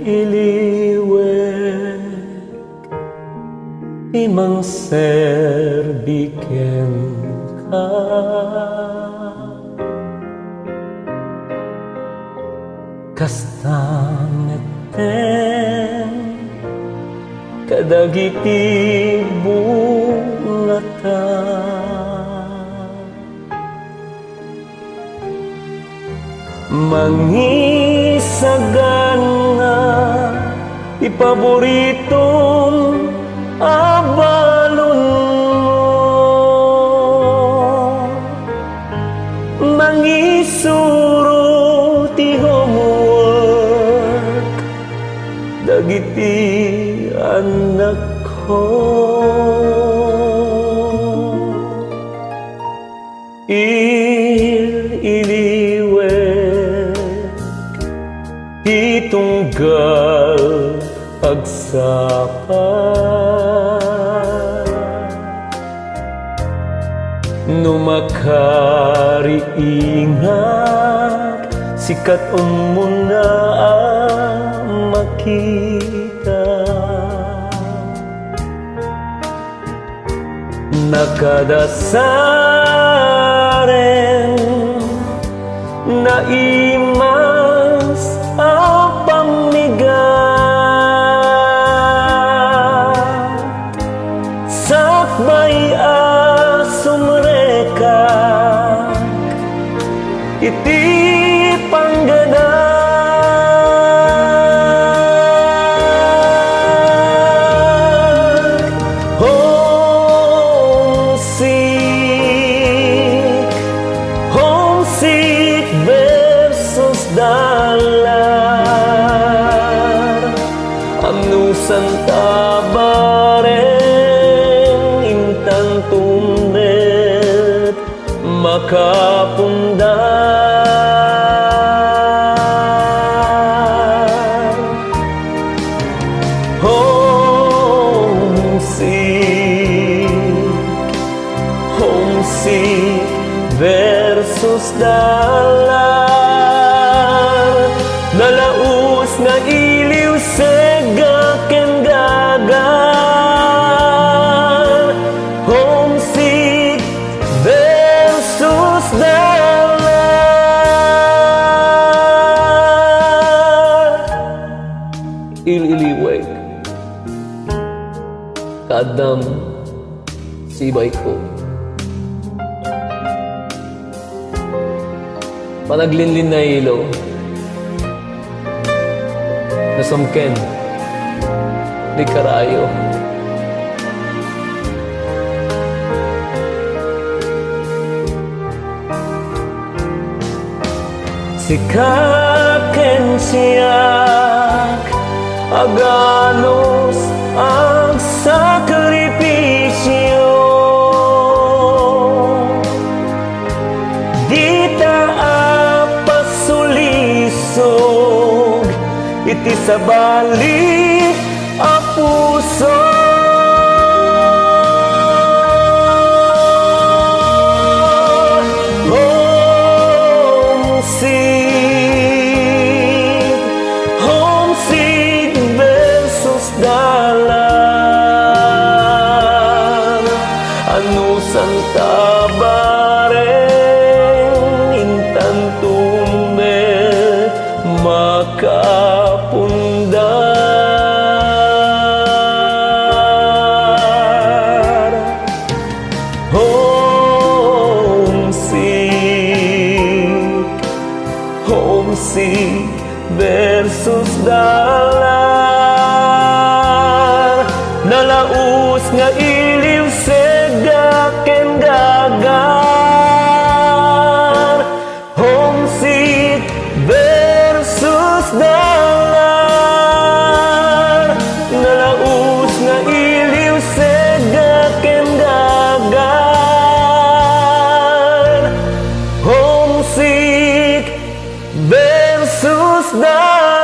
Iliwek imang serbiken ka kastangeten kadagiti bungata mangisagan nga ipaboritong abalon mo mangisuro ti homework dagiti anak ko itunggal agsapa numakariingat sikat umuna makita nakadasaren na imas pamigat sakbay sumrekak iti pangganak homesick versus dalar anusan tabareng intan tumet makapundan homesick versus dalar nalaus nga iliw segaken gagan homesick versus dalar ililiweg kadam sibay ko panaglinlin na ilaw nasumken di karayo sikaken siyak aganos ang sakripisyo iti sabali a puso homesick versus dalar anusan tabareng intan tumet makapundar homesick versus dalar nalaus nga iliw segaken gagan homesick versus dalar nalaus nga iliw segaken gagan versus dar.